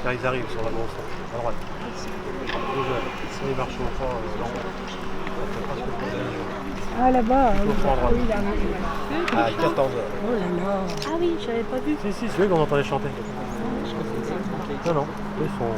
Là, ils arrivent sur la grosse à droite. Déjà, si ils marchent au fond, Ah là-bas, au fond à droite. oui, là. À 14h. Oh là là. Ah oui, je n'avais pas vu. Si, c'est eux qu'on entendait chanter. Non, non, eux sont.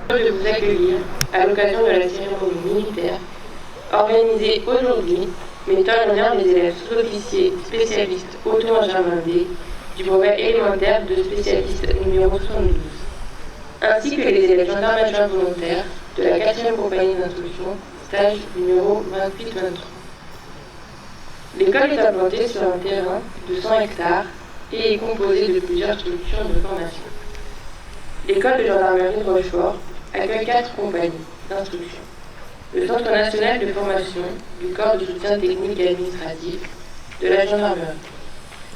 De vous accueillir à l'occasion de la cérémonie militaire organisée aujourd'hui, mettant en honneur les élèves sous-officiers spécialistes auto-engins blindés du brevet élémentaire de spécialiste numéro 72, ainsi que les élèves gendarmes adjoints volontaires de la 4e compagnie d'instruction, stage numéro 28-23. L'école est implantée sur un terrain de 100 hectares et est composée de plusieurs structures de formation. L'école de gendarmerie de Rochefort accueille 4 compagnies d'instruction. Le Centre national de formation du corps de soutien technique et administratif de la gendarmerie.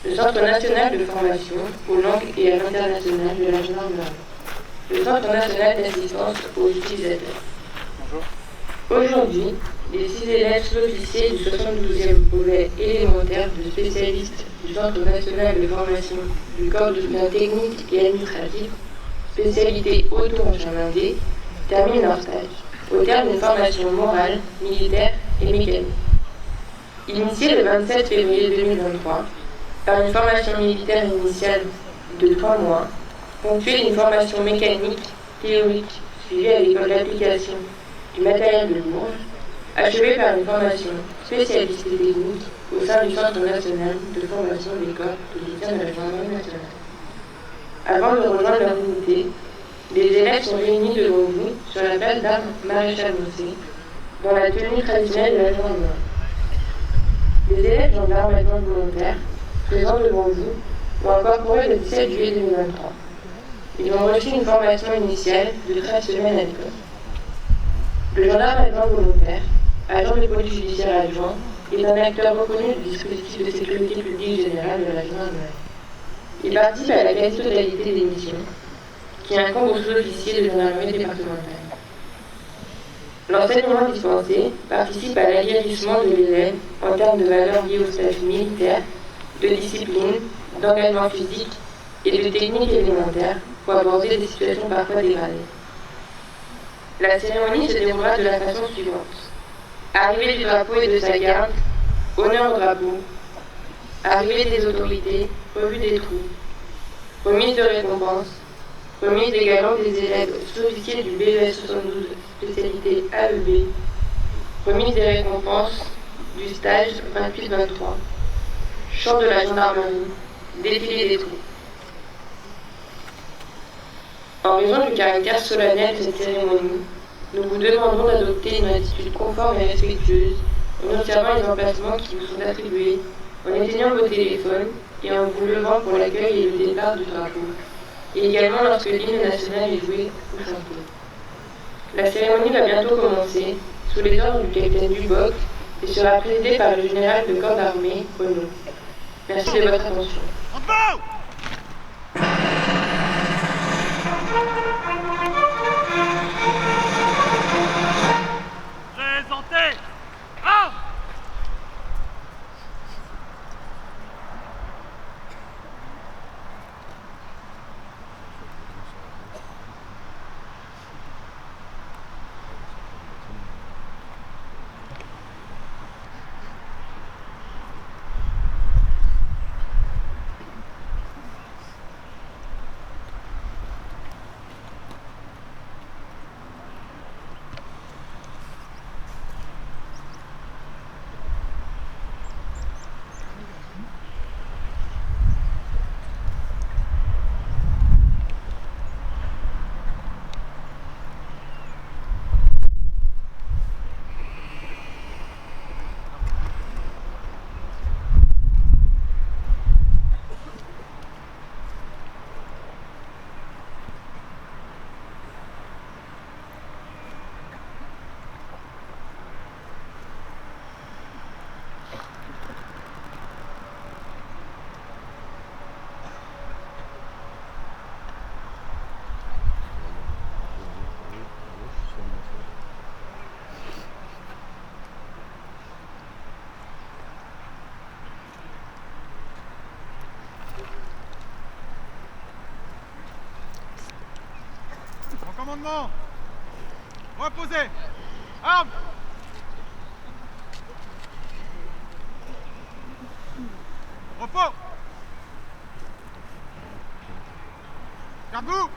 Le Centre national de formation aux langues et à l'international de la gendarmerie. Le Centre national d'assistance aux utilisateurs. Aujourd'hui, les 6 élèves sous-officiers du 72e brevet élémentaire de spécialistes du Centre national de formation du corps de soutien technique et administratif, spécialité auto-engin blindé, terminent leur stage, au terme d'une formation morale, militaire et mécanique. Initiée le 27 février 2023 par une formation militaire initiale de 3 mois, ponctuée d'une formation mécanique, théorique, suivie à l'école d'application du matériel de Bourges, achevée par une formation spécialiste et technique au sein du Centre national de formation des corps de soutien de la gendarmerie nationale. Avant de rejoindre leur unité, les élèves sont réunis devant vous sur la place d'armes Maréchal Mossé, dans la tenue traditionnelle de la gendarmerie. Les élèves gendarmes adjoints volontaires, présents devant vous, ont incorporé le 17 juillet 2023. Ils ont reçu une formation initiale de 13 semaines à l'école. Le gendarme adjoint volontaire, agent de police judiciaire adjoint, est un acteur reconnu du dispositif de sécurité publique générale de la gendarmerie. Il participe à la quasi-totalité des missions qui incombent aux sous-officiers de gendarmerie départementale. L'enseignement dispensé participe à l'aguerrissement de l'élève en termes de valeurs liées au statut militaire, de discipline, d'engagement physique et de techniques élémentaires pour aborder des situations parfois dégradées. La cérémonie se déroulera de la façon suivante. Arrivée du drapeau et de sa garde, honneur au drapeau, arrivée des autorités, revue des troupes, remise de récompenses, remise des galons des élèves sous-officiers du BES 72 spécialité AEB, remise des récompenses du stage 28-23, chant de la gendarmerie, défilé des troupes. En raison du caractère solennel de cette cérémonie, nous vous demandons d'adopter une attitude conforme et respectueuse en observant les emplacements qui vous sont attribués, en éteignant vos téléphones et en vous levant pour l'accueil et le départ du drapeau, et également lorsque l'hymne national est joué ou chanté. La cérémonie va bientôt commencer, sous les ordres du capitaine Duboc, et sera présidée par le général de corps d'armée, Renaud. Merci de votre attention. Présentez! Ah! En commandement! Reposez! Armes! Repos! Garde-vous!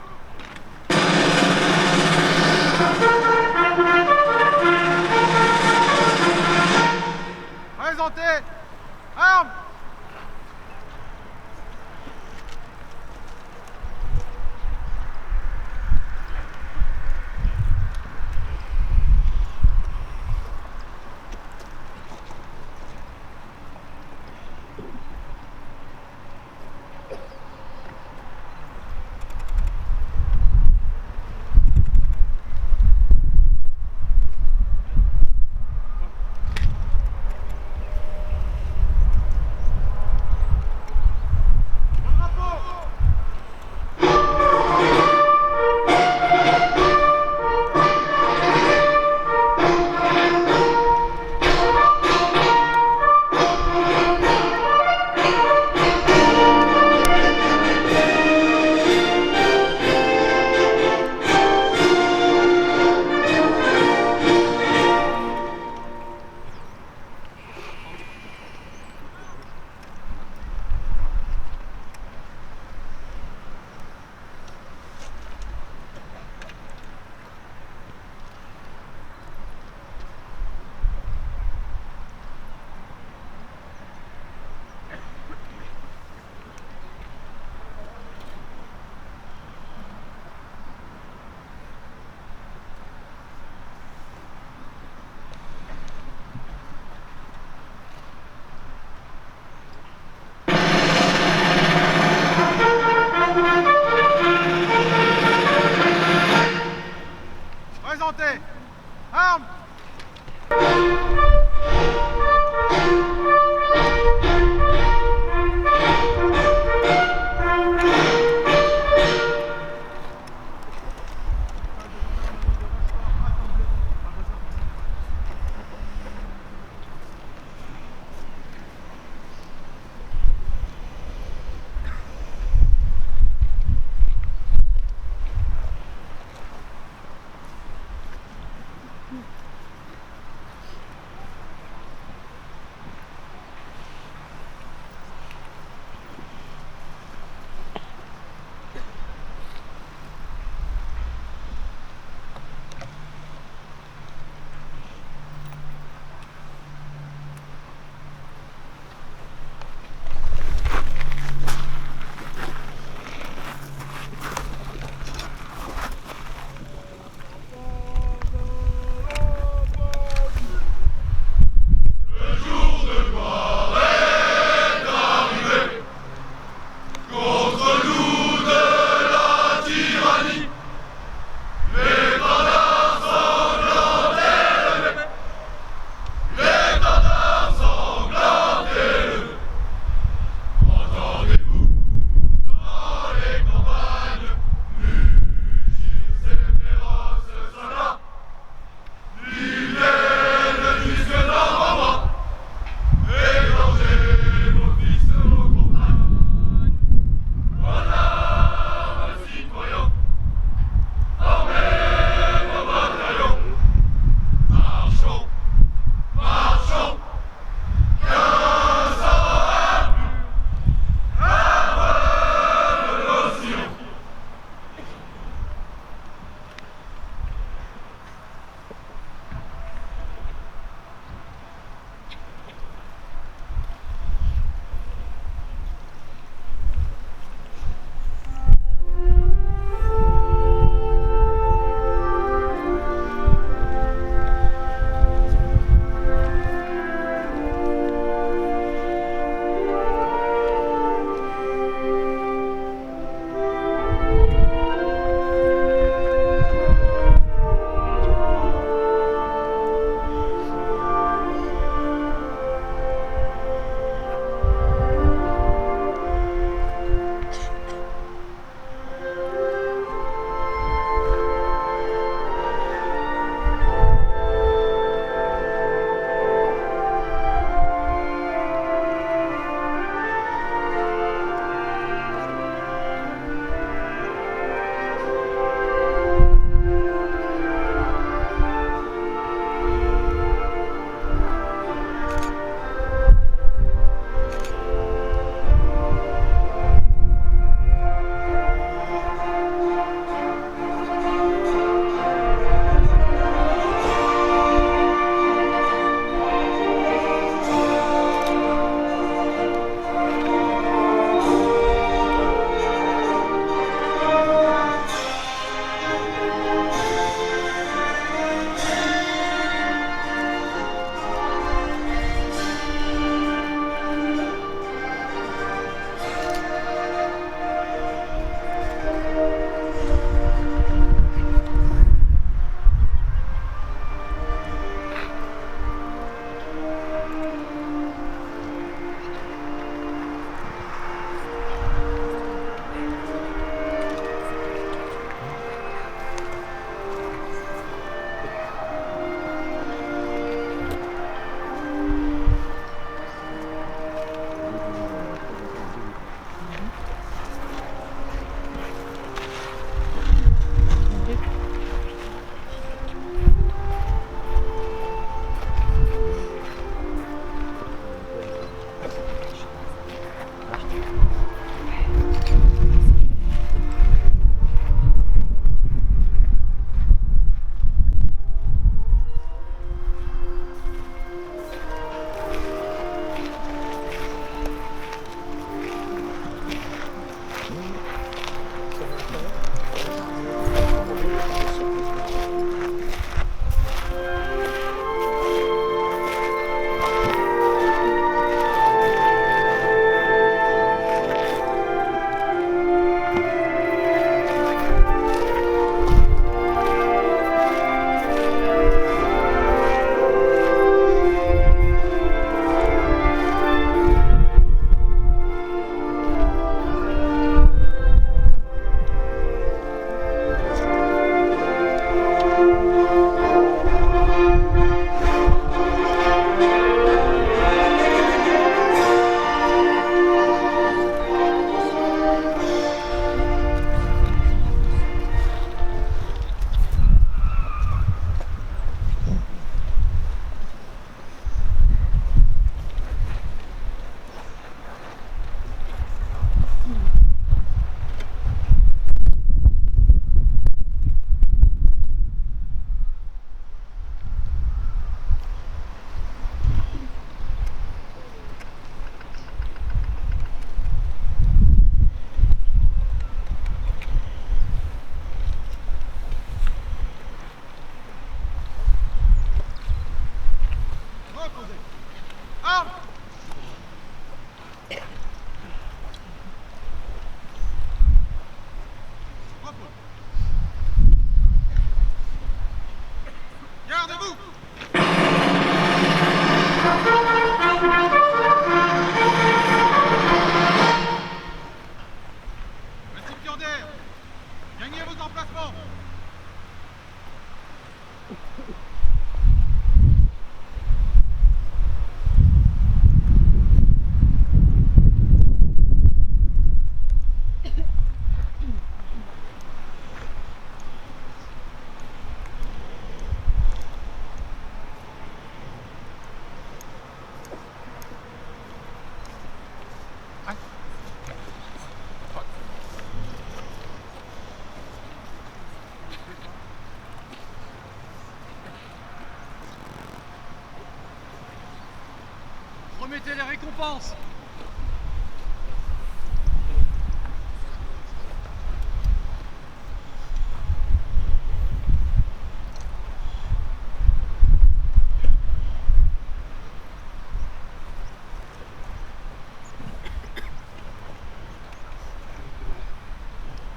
Remettez les récompenses.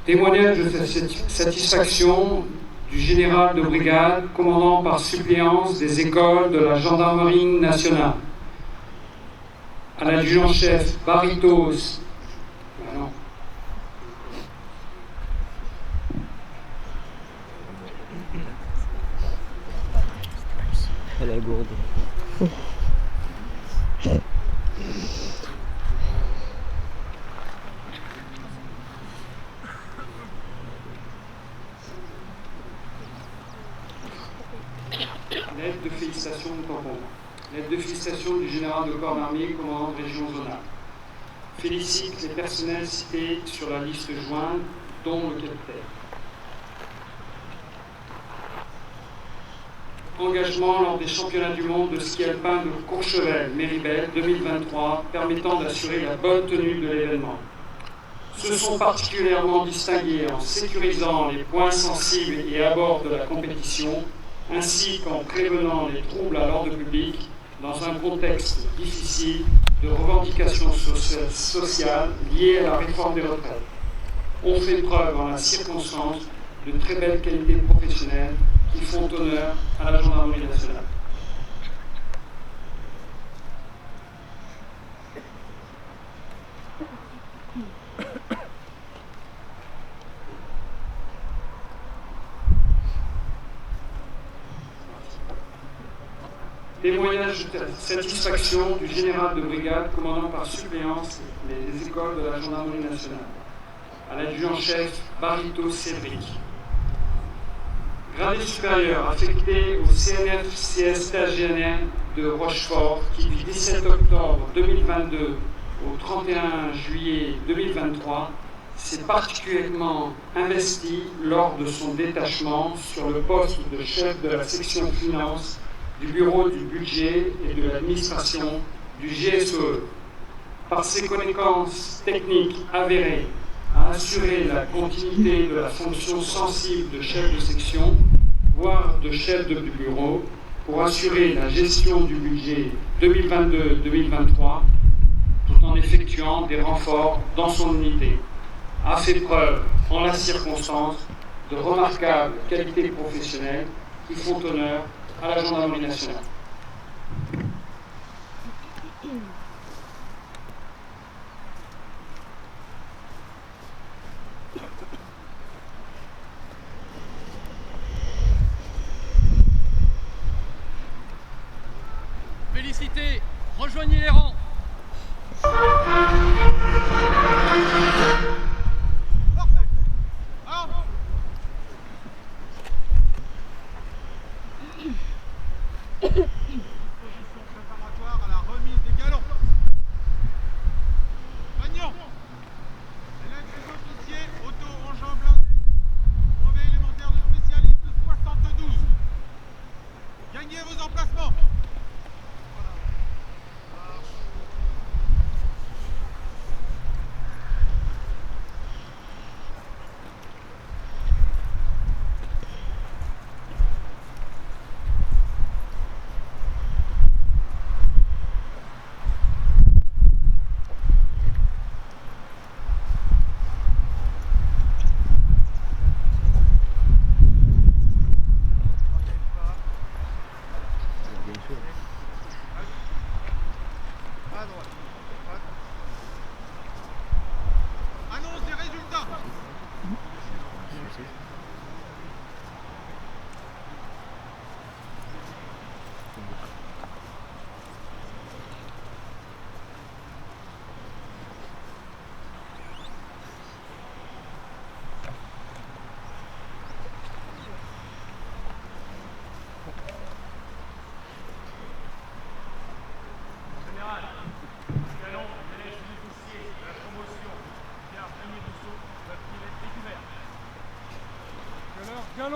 Témoignage de satisfaction du général de brigade, commandant par suppléance des écoles de la gendarmerie nationale. À l'adjudant-chef Barritos. Elle est gourde. Lettre de félicitations de tampon. Lettre de félicitations du général de corps d'armée, commandant de région zonale. Félicite les personnels cités sur la liste jointe, dont le capitaine. Engagement lors des championnats du monde de ski alpin de Courchevel, Méribel 2023, permettant d'assurer la bonne tenue de l'événement. Se sont particulièrement distingués en sécurisant les points sensibles et abords de la compétition, ainsi qu'en prévenant les troubles à l'ordre public dans un contexte difficile de revendications sociales liées à la réforme des retraites. On fait preuve en la circonstance de très belles qualités professionnelles qui font honneur à la gendarmerie nationale. Témoignage de satisfaction du général de brigade, commandant par suppléance les écoles de la gendarmerie nationale. À l'adjudant-chef Barritos Cédric. Gradé supérieur affecté au CNF-CSTAGNN de Rochefort, qui du 17 octobre 2022 au 31 juillet 2023 s'est particulièrement investi lors de son détachement sur le poste de chef de la section finance du bureau du budget et de l'administration du GSE. Par ses connaissances techniques avérées, a assuré la continuité de la fonction sensible de chef de section, voire de chef de bureau, pour assurer la gestion du budget 2022-2023, tout en effectuant des renforts dans son unité. A fait preuve, en la circonstance, de remarquables qualités professionnelles qui font honneur à la gendarmerie nationale. Félicitez, rejoignez les rangs. Préparatoire à la remise des galons. Magnon, élève des officiers, auto-engin blindé, brevet élémentaire de spécialiste 72. Gagnez vos emplacements. Voilà.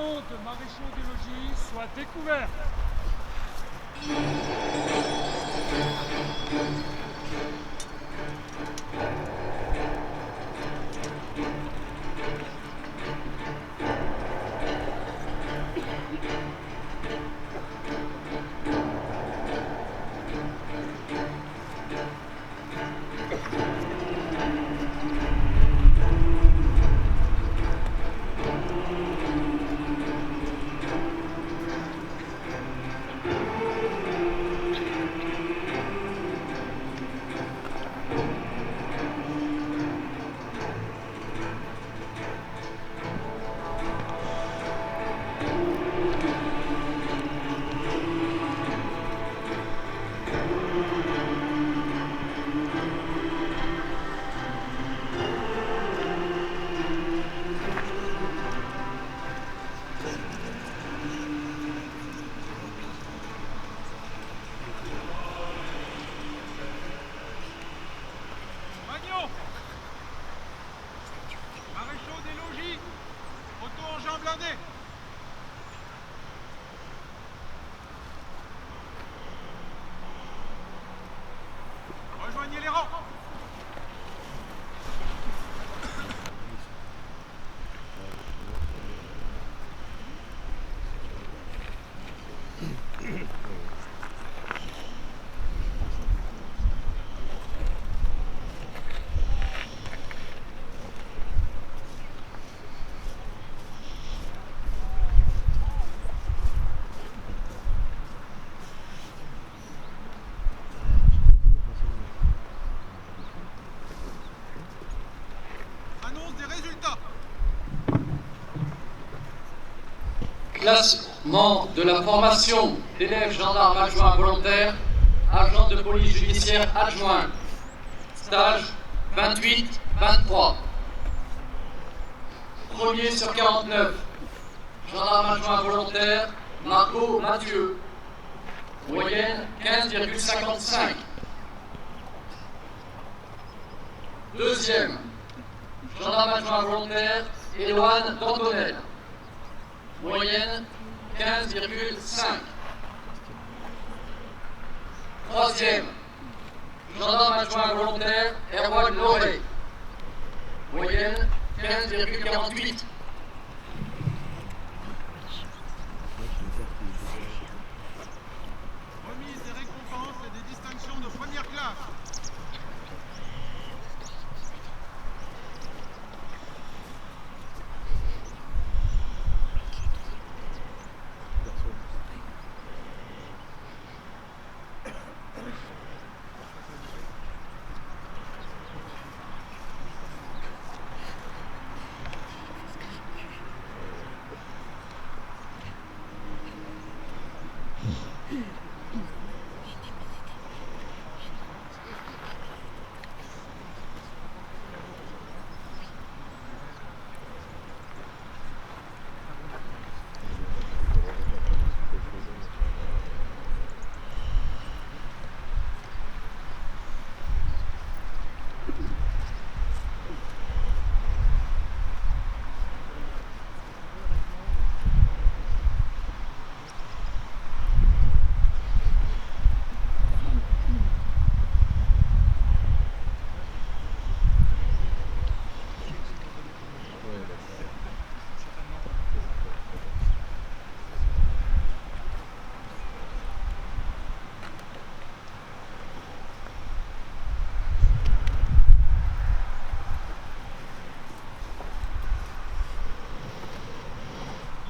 ballons de maréchaux des logis soient découverts. Maréchaux des logis, auto-engins blindés. Rejoignez les rangs. Annonce des résultats. Classement de la formation d'élèves gendarmes adjoints volontaires, agents de police judiciaire adjoints. Stage 28-23. Premier sur 49. Gendarme adjoint volontaire, Marco Mathieu. Moyenne 15,55. Deuxième. Gendarme adjoint volontaire, Éloane Dantonel. Moyenne 15,5. Troisième. Gendarme adjoint volontaire, Erwan Loré. Moyenne 15,48. Remise des récompenses et des distinctions de première classe.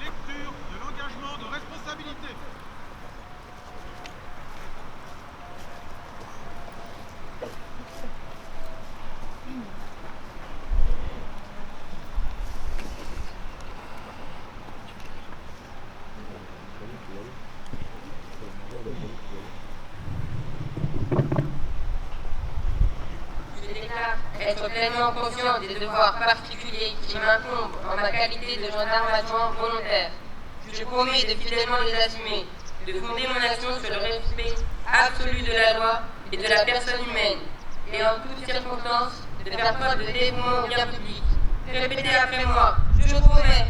Lecture de l'engagement de responsabilité. Je déclare être pleinement conscient des devoirs particuliers qui m'incombent en ma qualité de gendarme adjoint volontaire. Je promets de fidèlement les assumer, de fonder mon action sur le respect absolu de la loi et de la personne humaine, et en toutes circonstances, de faire preuve de dévouement au bien public. Répétez après moi, je promets.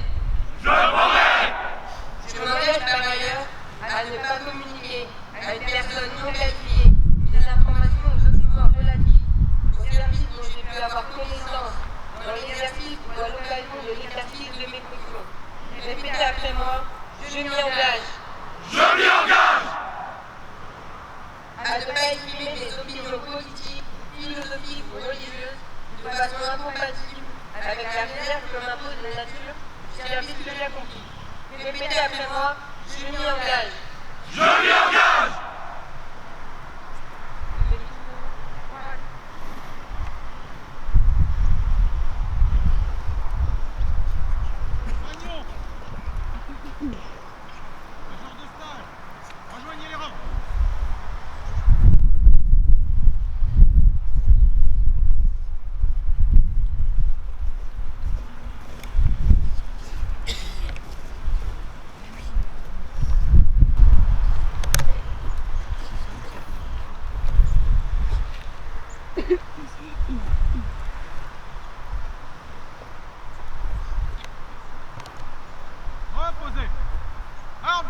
Je promets. Je m'y engage. Je m'y engage. À ne pas exprimer des opinions politiques, philosophiques ou religieuses de façon incompatible avec la réserve que m'impose la nature, service que j'ai accompli. Répétez après moi, je m'y engage. Je m'y engage. Magnon. Major de stage. Rejoignez les rangs. Reposez. Armes.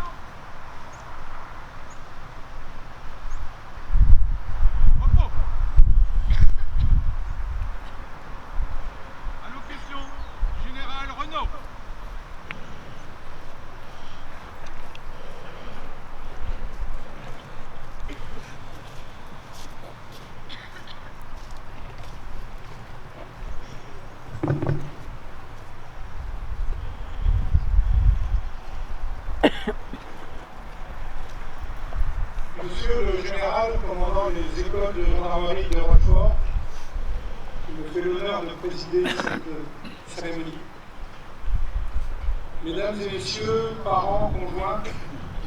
Repos. Allocution. Général Renaud. Monsieur le général, commandant les écoles de gendarmerie de Rochefort, qui me fait l'honneur de présider cette cérémonie. Mesdames et messieurs, parents, conjoints, qui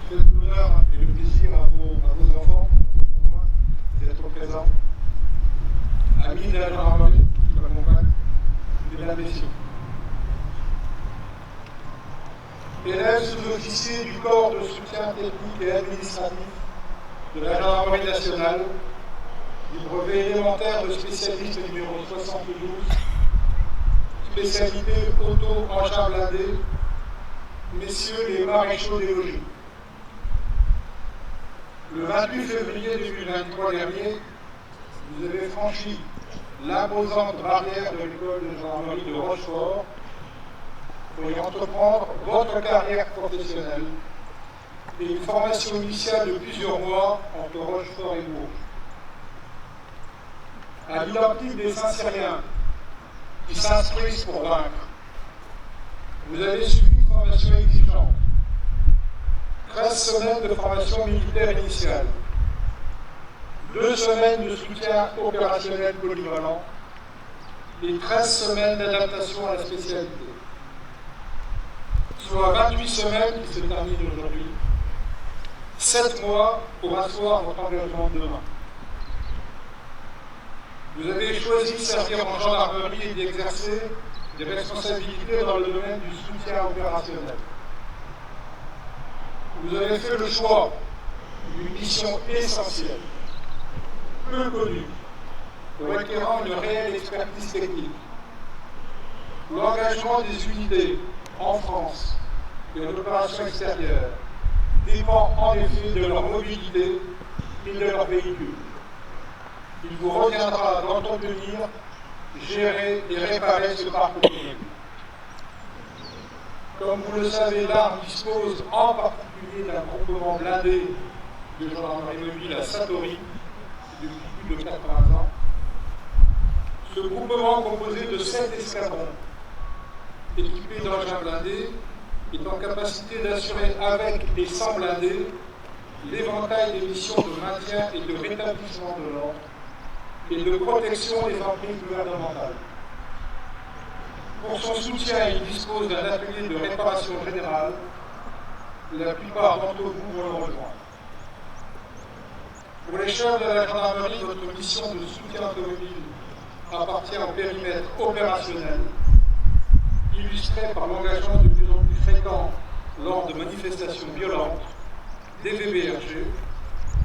faites l'honneur et le plaisir à vos enfants, à vos conjoints, d'être présents. Amis de la gendarmerie qui m'accompagnent, mesdames et messieurs. Élèves sous-officiers du corps de soutien technique et administratif de la gendarmerie nationale, du brevet élémentaire de spécialiste numéro 72, spécialité auto-engin blindé, messieurs les maréchaux des logis. Le 28 février 2023 dernier, vous avez franchi l'imposante barrière de l'école de gendarmerie de Rochefort pour y entreprendre votre carrière professionnelle et une formation initiale de plusieurs mois entre Rochefort et Bourges. À l'identique des Saint-Cyriens qui s'instruisent pour vaincre, vous avez suivi une formation exigeante, 13 semaines de formation militaire initiale, 2 semaines de soutien opérationnel polyvalent et 13 semaines d'adaptation à la spécialité, soit 28 semaines qui se terminent aujourd'hui, 7 mois pour asseoir votre engagement de demain. Vous avez choisi de servir en gendarmerie et d'exercer des responsabilités dans le domaine du soutien opérationnel. Vous avez fait le choix d'une mission essentielle, peu connue, requérant une réelle expertise technique. L'engagement des unités en France et en opération extérieure dépend en effet de leur mobilité et de leur véhicule. Il vous reviendra d'entretenir, gérer et réparer ce parc automobile. Comme vous le savez, l'ARME dispose en particulier d'un groupement blindé de gendarmerie mobile à Satory depuis plus de 80 ans. Ce groupement, composé de 7 escadrons équipés d'engins blindés, est en capacité d'assurer avec et sans blindés l'éventail des missions de maintien et de rétablissement de l'ordre et de protection des emprises gouvernementales. Pour son soutien, il dispose d'un atelier de réparation générale. La plupart d'entre vous vont le rejoindre. Pour les chefs de la gendarmerie, votre mission de soutien automobile appartient au périmètre opérationnel, illustré par l'engagement de plus en plus fréquent lors de manifestations violentes des VBRG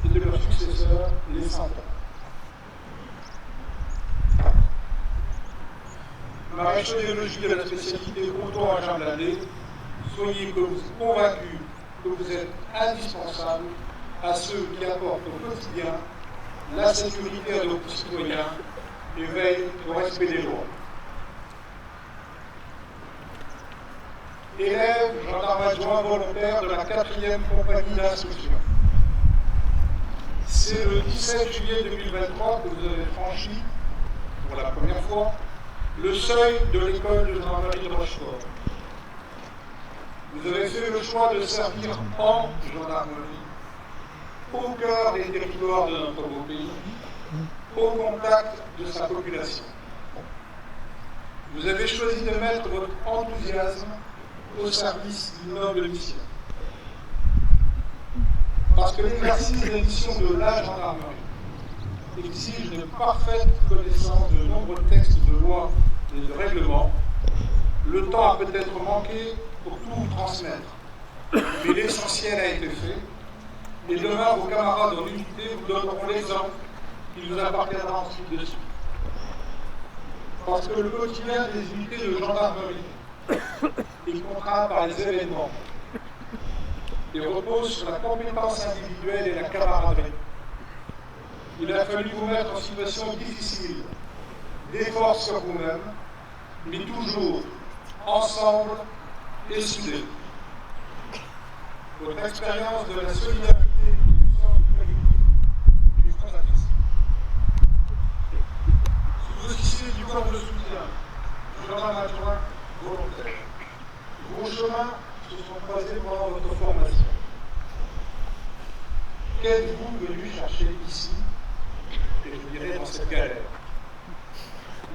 et de leurs successeurs, les Centaures. Maréchaux des logis de la spécialité auto-engin blindé, soyez convaincus que vous êtes indispensables à ceux qui apportent au quotidien la sécurité à nos concitoyens et veillent au respect des lois. élève, gendarme adjoint volontaire de la 4e compagnie d'instruction. C'est le 17 juillet 2023 que vous avez franchi, pour la première fois, le seuil de l'école de gendarmerie de Rochefort. Vous avez fait le choix de servir en gendarmerie, au cœur des territoires de notre beau pays, au contact de sa population. Vous avez choisi de mettre votre enthousiasme au service d'une noble mission. Parce que l'exercice des missions de la gendarmerie exige une parfaite connaissance de nombreux textes de loi et de règlements. Le temps a peut-être manqué pour tout vous transmettre, mais l'essentiel a été fait. Et demain, vos camarades de l'unité vous donneront l'exemple qu'il nous appartiendra ensuite de suite. Parce que le quotidien des unités de gendarmerie est contraint par les événements et repose sur la compétence individuelle et la camaraderie. Il a fallu vous mettre en situation difficile, d'efforts sur vous-même, mais toujours ensemble et soudés. Votre expérience de la solidarité et du sens du collectif lui fera satisfaire. Sous-officier du corps de soutien, gendarme adjoint volontaire, vos chemins se sont croisés pendant votre formation. Qu'êtes-vous venu chercher ici, et je dirais dans cette galère?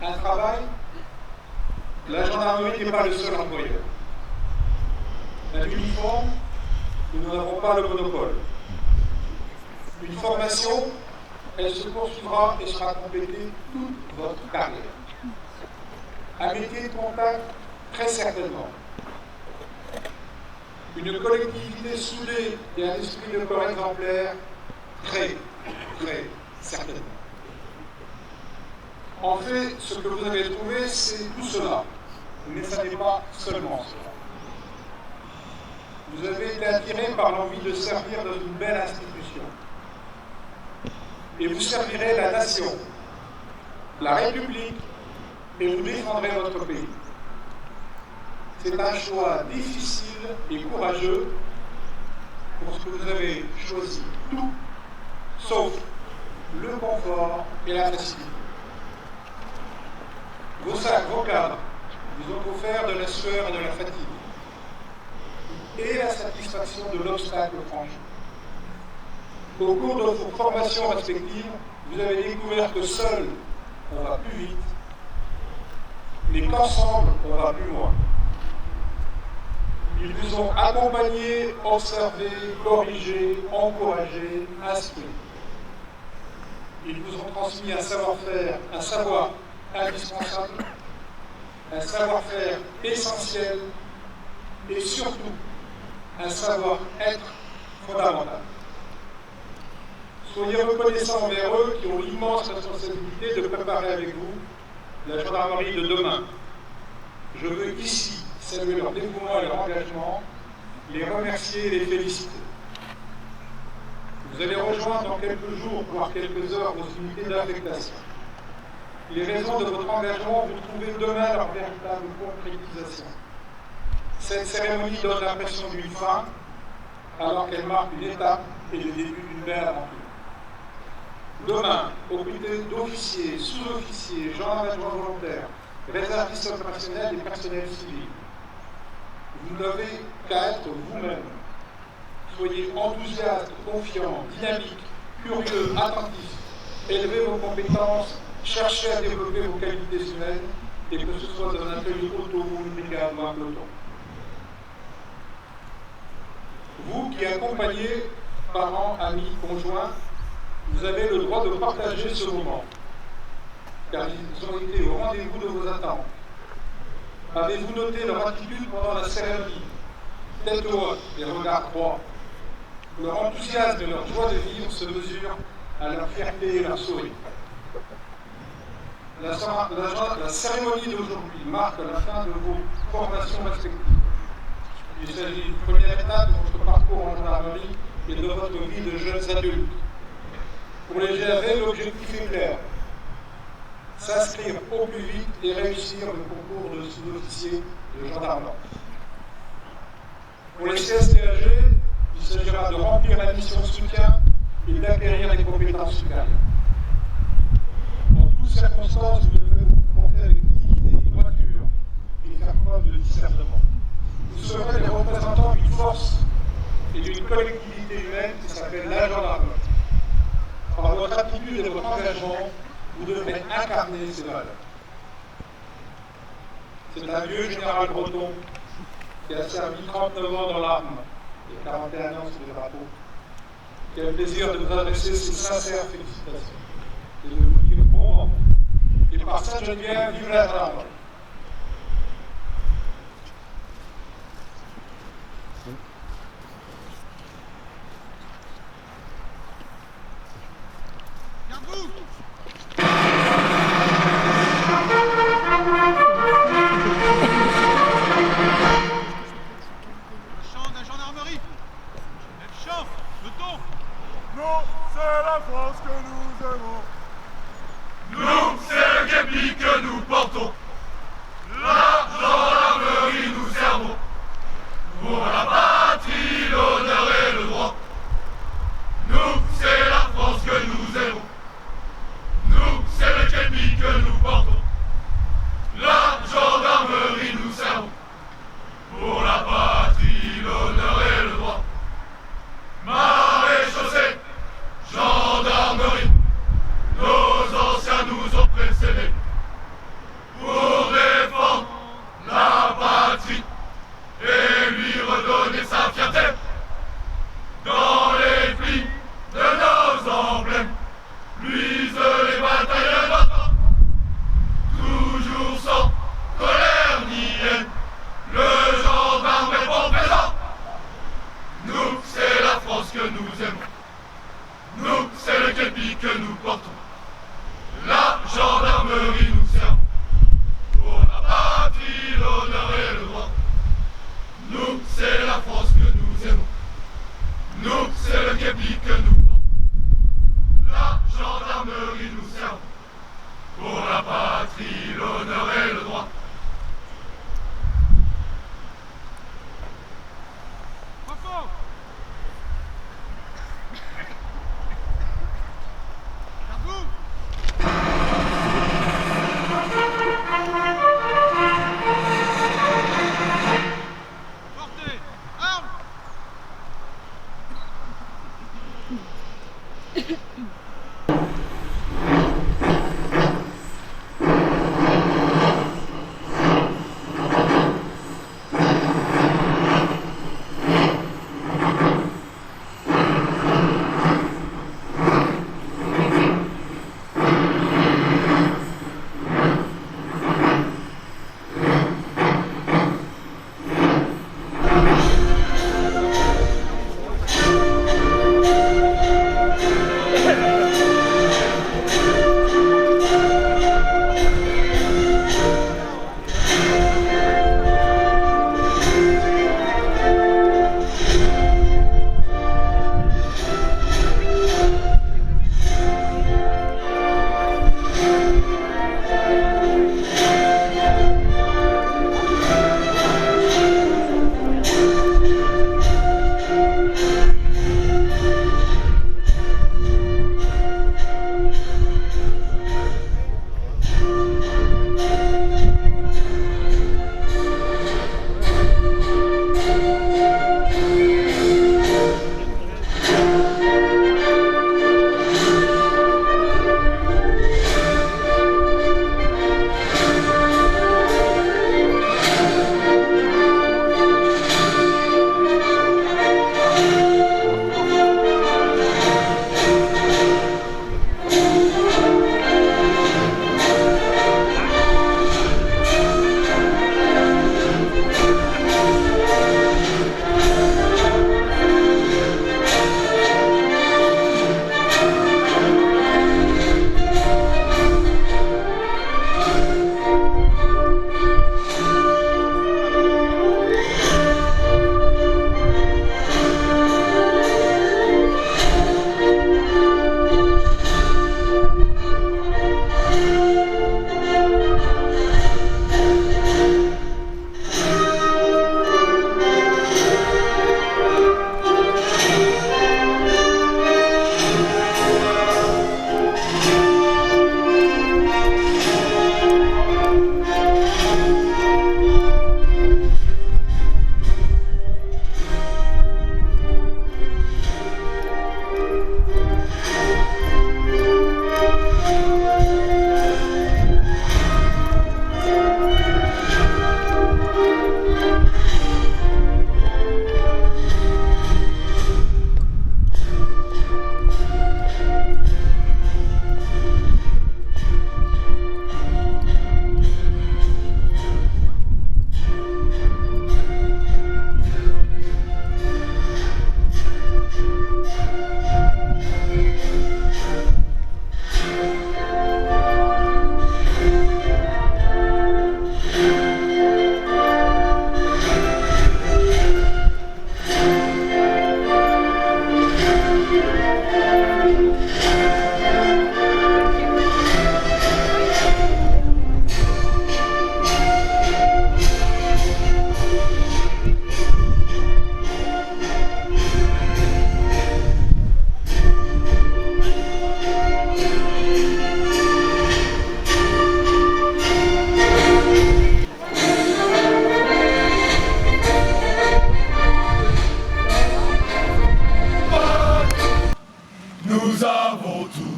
Un travail? La gendarmerie n'est pas le seul employeur. Un uniforme? Nous n'avons pas le monopole. Une formation, elle se poursuivra et sera complétée toute votre carrière. Un métier de contact, très certainement. Une collectivité soudée et un esprit de corps exemplaire, très certainement. En fait, ce que vous avez trouvé, c'est tout cela. Mais ça n'est pas seulement cela. Vous avez été attiré par l'envie de servir dans une belle institution. Et vous servirez la nation, la République, et vous défendrez votre pays. C'est un choix difficile et courageux pour ce que vous avez choisi tout, sauf le confort et la facilité. Vos sacs, vos cadres vous ont offert de la sueur et de la fatigue et la satisfaction de l'obstacle franchi. Au cours de vos formations respectives, vous avez découvert que seul on va plus vite, mais qu'ensemble on va plus loin. Ils vous ont accompagné, observé, corrigé, encouragé, instruit. Ils vous ont transmis un savoir-faire, un savoir indispensable, un savoir-faire essentiel et surtout un savoir-être fondamental. Soyez reconnaissants envers eux qui ont l'immense responsabilité de préparer avec vous la gendarmerie de demain. Je veux ici saluer leur dévouement et leur engagement, les remercier et les féliciter. Vous allez rejoindre dans quelques jours, voire quelques heures, vos unités d'affectation. Les raisons de votre engagement, vous trouvez demain leur véritable concrétisation. Cette cérémonie donne l'impression d'une fin, alors qu'elle marque une étape et le début d'une belle aventure. Demain, aux côtés d'officiers, sous-officiers, gendarmes adjoints volontaires, réservistes opérationnels et personnels civils, vous n'avez qu'à être vous-même. Soyez enthousiaste, confiant, dynamique, curieux, attentif. Élevez vos compétences, cherchez à développer vos qualités humaines, et que ce soit dans un atelier auto ou une brigade ou un peloton. Vous qui accompagnez parents, amis, conjoints, vous avez le droit de partager ce moment, car ils ont été au rendez-vous de vos attentes. Avez-vous noté leur attitude pendant la cérémonie? Tête haute et regard droit. Leur enthousiasme et leur joie de vivre se mesurent à leur fierté et leur sourire. La cérémonie d'aujourd'hui marque la fin de vos formations respectives. Il s'agit d'une première étape de votre parcours en gendarmerie et de votre vie de jeunes adultes. Pour les GAV, l'objectif est clair. S'inscrire au plus vite et réussir le concours de sous-officier de gendarmerie. Pour les CSTAG, il s'agira de remplir la mission de soutien et d'acquérir des compétences supérieures. En toutes circonstances, vous devez vous comporter avec dignité et droiture et faire preuve de discernement. Vous serez les représentants d'une force et d'une collectivité humaine qui s'appelle la gendarmerie. Par votre attitude et votre engagement, vous devrez incarner ces valeurs. C'est un vieux général breton qui a servi 39 ans dans l'arme et 41 ans sur les drapeaux, qui a le plaisir de vous adresser ses sincères félicitations et de vous dire bon moment. Et par Sainte-Geneviève, vive la gendarmerie. Garde-vous! Le chant de la gendarmerie. Et le chant, le ton. Non, c'est la France que nous aimons. Nous, c'est le képi que nous portons. La gendarmerie nous servons. Pour la patrie, l'honneur et le droit. Nous, c'est la France que nous aimons. Nous, c'est le képi que nous portons. La gendarmerie nous servons. Pour la patrie, l'honneur et le droit. Maréchaussée, gendarmerie. Nos anciens nous ont précédés pour défendre la patrie et lui redonner sa fierté. Dans les plis de nos emblèmes luisent les batailles d'antan, toujours sans colère ni haine. Le gendarme répond présent. Nous, c'est la France que nous aimons. Nous, c'est le képi que nous portons. La gendarmerie nous sert pour la patrie, l'honneur et le droit. Nous, c'est la France que nous aimons. Nous, c'est le képi que nous portons. La gendarmerie nous sert pour la patrie, l'honneur et le droit. Bravo! Garde-vous!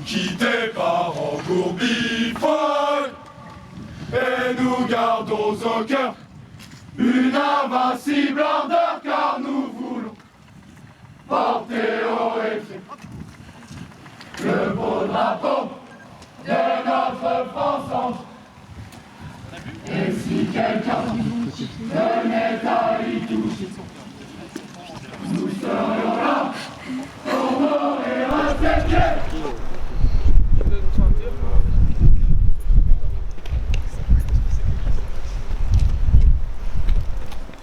quittés par engourbifolle, et nous gardons au cœur une invincible ardeur, car nous voulons porter haut et fier le beau drapeau de notre France en joie. Et si quelqu'un venait à y toucher, nous serions là pour mourir à ses pieds.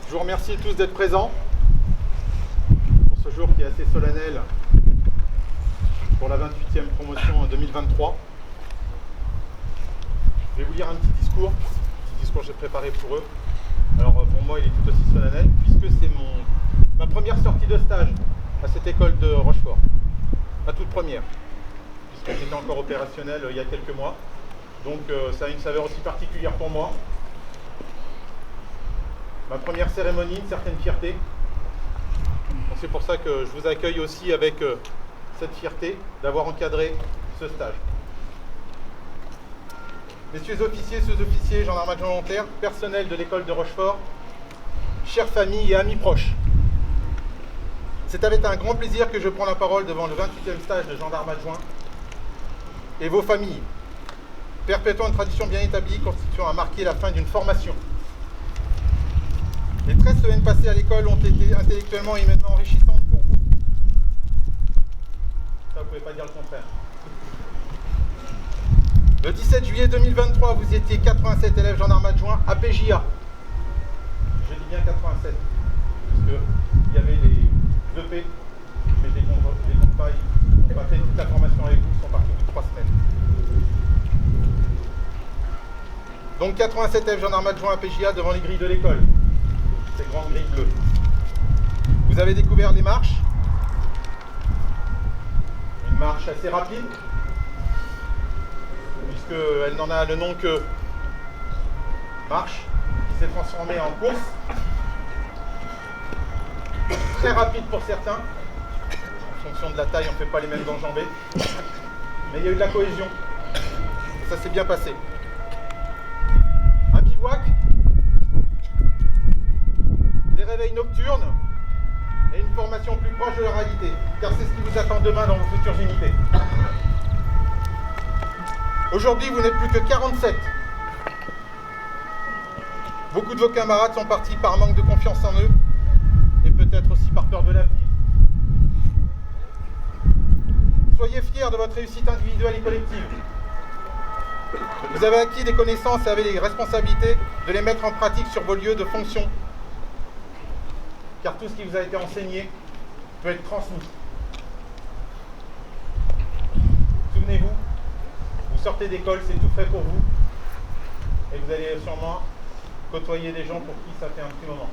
Je vous remercie tous d'être présents pour ce jour qui est assez solennel pour la 28e promotion en 2023. Je vais vous lire un petit discours que j'ai préparé pour eux. Alors pour moi il est tout aussi solennel puisque c'est ma première sortie de stage à cette école de Rochefort. Ma toute première, puisque j'étais encore opérationnel il y a quelques mois. Donc ça a une saveur aussi particulière pour moi. Ma première cérémonie, une certaine fierté. Donc c'est pour ça que je vous accueille aussi avec cette fierté d'avoir encadré ce stage. Messieurs officiers, sous-officiers, gendarmes adjoints volontaires, personnel de l'école de Rochefort, chères familles et amis proches. C'est avec un grand plaisir que je prends la parole devant le 28e stage de gendarmes adjoints et vos familles, perpétuant une tradition bien établie constituant à marquer la fin d'une formation. Les 13 semaines passées à l'école ont été intellectuellement et humainement enrichissantes pour vous. Ça, vous ne pouvez pas dire le contraire. Le 17 juillet 2023, vous étiez 87 élèves gendarmes adjoints à PJA. Je dis bien 87, parce qu'il y avait les EP, mais je ne les compte pas, ils n'ont pas fait toute la formation avec vous, ils sont partis au bout de 3 semaines. Donc 87 élèves gendarmes adjoints à PJA devant les grilles de l'école, ces grandes grilles bleues. Vous avez découvert les marches, une marche assez rapide, puisqu'elle n'en a le nom que marche, qui s'est transformée en course. Très rapide pour certains. En fonction de la taille, on ne fait pas les mêmes enjambées. Mais il y a eu de la cohésion. Et ça s'est bien passé. Un bivouac, des réveils nocturnes et une formation plus proche de la réalité. Car c'est ce qui vous attend demain dans vos futures unités. Aujourd'hui, vous n'êtes plus que 47. Beaucoup de vos camarades sont partis par manque de confiance en eux et peut-être aussi par peur de l'avenir. Soyez fiers de votre réussite individuelle et collective. Vous avez acquis des connaissances et avez les responsabilités de les mettre en pratique sur vos lieux de fonction. Car tout ce qui vous a été enseigné peut être transmis. Souvenez-vous, vous sortez d'école, c'est tout frais pour vous. Et vous allez sûrement côtoyer des gens pour qui ça fait un petit moment.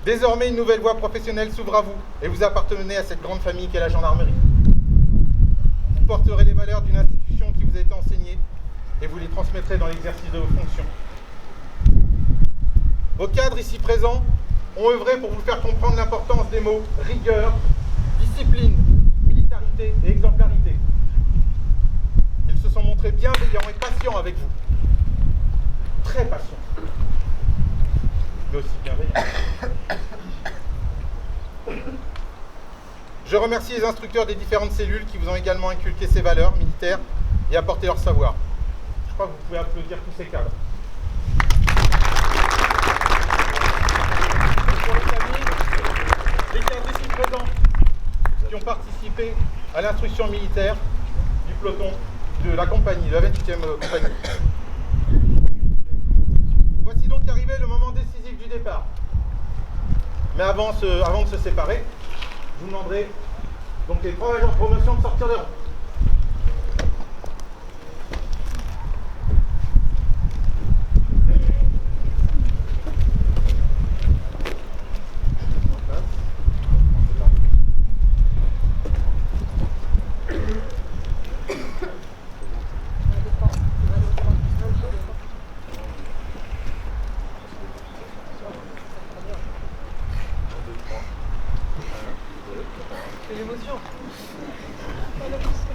Désormais, une nouvelle voie professionnelle s'ouvre à vous et vous appartenez à cette grande famille qu'est la gendarmerie. Vous porterez les valeurs d'une institution qui vous a été enseignée et vous les transmettrez dans l'exercice de vos fonctions. Vos cadres ici présents ont œuvré pour vous faire comprendre l'importance des mots rigueur, discipline, militarité et exemplarité. Ils se sont montrés bienveillants et patients avec vous. Très patients. Mais aussi bienveillants. Je remercie les instructeurs des différentes cellules qui vous ont également inculqué ces valeurs militaires et apporté leur savoir. Je crois que vous pouvez applaudir tous ces cadres. Pour les familles, les cadres ici présents qui ont participé à l'instruction militaire du peloton de la compagnie, de la 28e compagnie. Voici donc arrivé le moment décisif du départ. Mais avant de se séparer, je vous demanderai donc les 3 agents de promotion de sortir des rangs. l'émotion.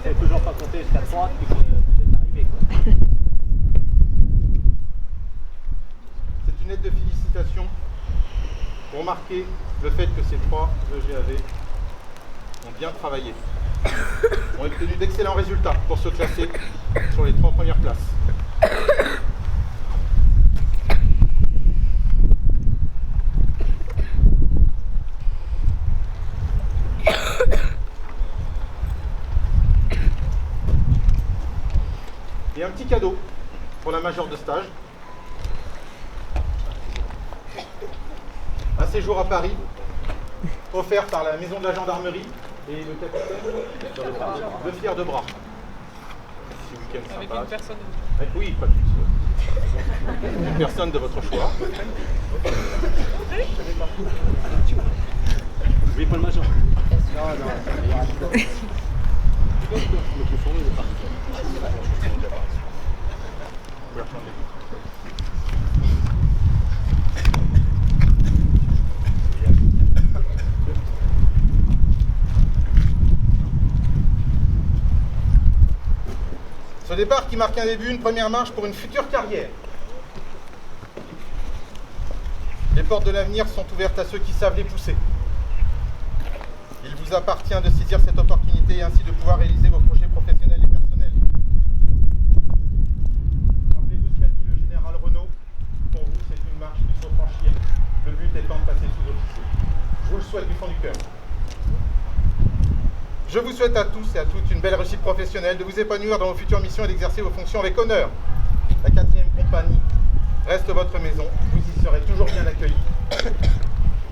C'est toujours pas compter jusqu'à 3 depuis que vous êtes arrivé. C'est une lettre de félicitations pour marquer le fait que ces 3 EGAV ont bien travaillé. Ont obtenu d'excellents résultats pour se classer sur les 3 premières places. Et un petit cadeau pour la majeure de stage. Un séjour à Paris, offert par la maison de la gendarmerie et le capitaine de Fier de Bras. Petit week-end sympa. Avec une personne. Oui, pas plus. Une personne de votre choix. Oui, pas le major. Non. Le bouffon, il est parti. Ce départ qui marque un début, une première marche pour une future carrière. Les portes de l'avenir sont ouvertes à ceux qui savent les pousser. Il vous appartient de saisir cette opportunité et ainsi de pouvoir réaliser vos projets professionnels et personnels. Rappelez-vous ce qu'a dit le général Renaud. Pour vous, c'est une marche qu'il faut franchir. Le but étant de passer sous-officier. Je vous le souhaite du fond du cœur. Je vous souhaite à tous et à toutes une belle réussite professionnelle, de vous épanouir dans vos futures missions et d'exercer vos fonctions avec honneur. La 4e compagnie reste votre maison, vous y serez toujours bien accueillis.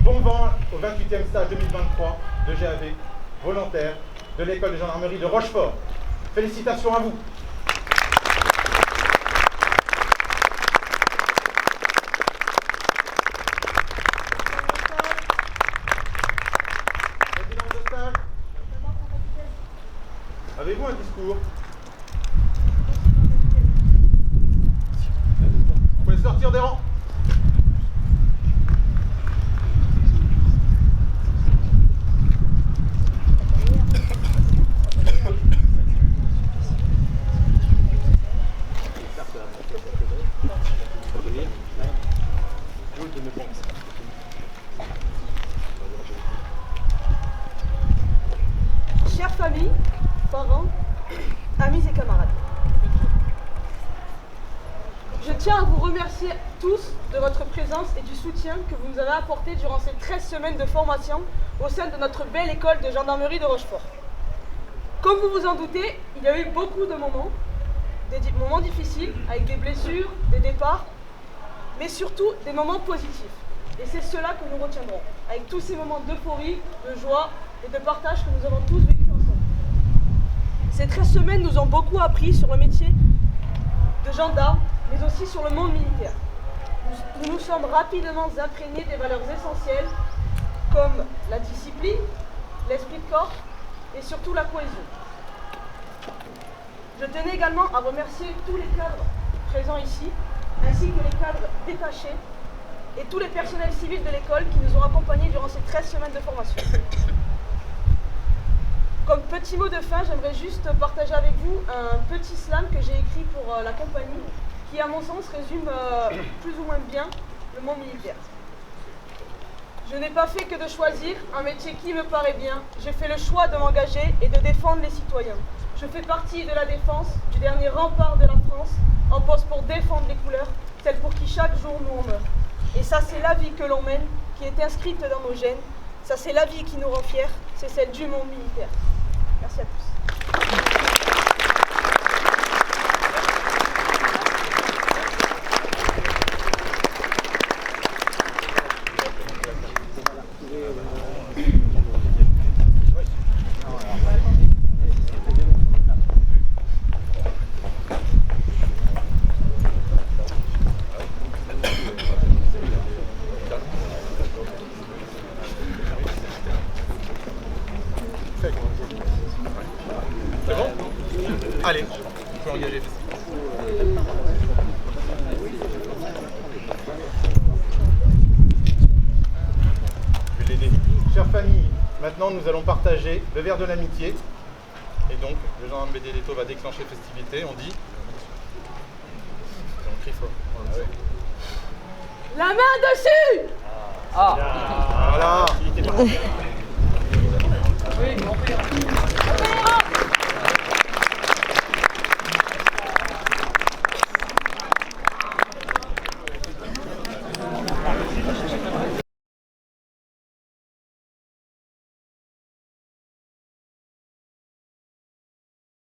Bon vent au 28e stage 2023 de GAV, volontaire de l'école de gendarmerie de Rochefort. Félicitations à vous. Avez-vous un discours? Vous pouvez sortir des rangs. Chère famille, parents, amis et camarades, je tiens à vous remercier tous de votre présence et du soutien que vous nous avez apporté durant ces 13 semaines de formation au sein de notre belle école de gendarmerie de Rochefort. Comme vous vous en doutez, il y a eu beaucoup de moments, des moments difficiles, avec des blessures, des départs, mais surtout des moments positifs. Et c'est cela que nous retiendrons, avec tous ces moments d'euphorie, de joie et de partage que nous avons tous vécu ensemble. Ces 13 semaines nous ont beaucoup appris sur le métier de gendarme, mais aussi sur le monde militaire. Nous nous sommes rapidement imprégnés des valeurs essentielles comme la discipline, l'esprit de corps et surtout la cohésion. Je tenais également à remercier tous les cadres présents ici, ainsi que les cadres détachés et tous les personnels civils de l'école qui nous ont accompagnés durant ces 13 semaines de formation. Comme petit mot de fin, j'aimerais juste partager avec vous un petit slam que j'ai écrit pour la compagnie qui, à mon sens, résume plus ou moins bien le monde militaire. Je n'ai pas fait que de choisir un métier qui me paraît bien. J'ai fait le choix de m'engager et de défendre les citoyens. Je fais partie de la défense, du dernier rempart de la France, en poste pour défendre les couleurs, celles pour qui chaque jour nous on meurt. Et ça, c'est la vie que l'on mène, qui est inscrite dans nos gènes. Ça, c'est la vie qui nous rend fiers, c'est celle du monde militaire. Merci à tous. Maintenant, nous allons partager le verre de l'amitié. Et donc, le gendarme Benedetto va déclencher festivité. On dit. Et on crie fort. Ah ouais. La main dessus! Voilà. Oui, on peut y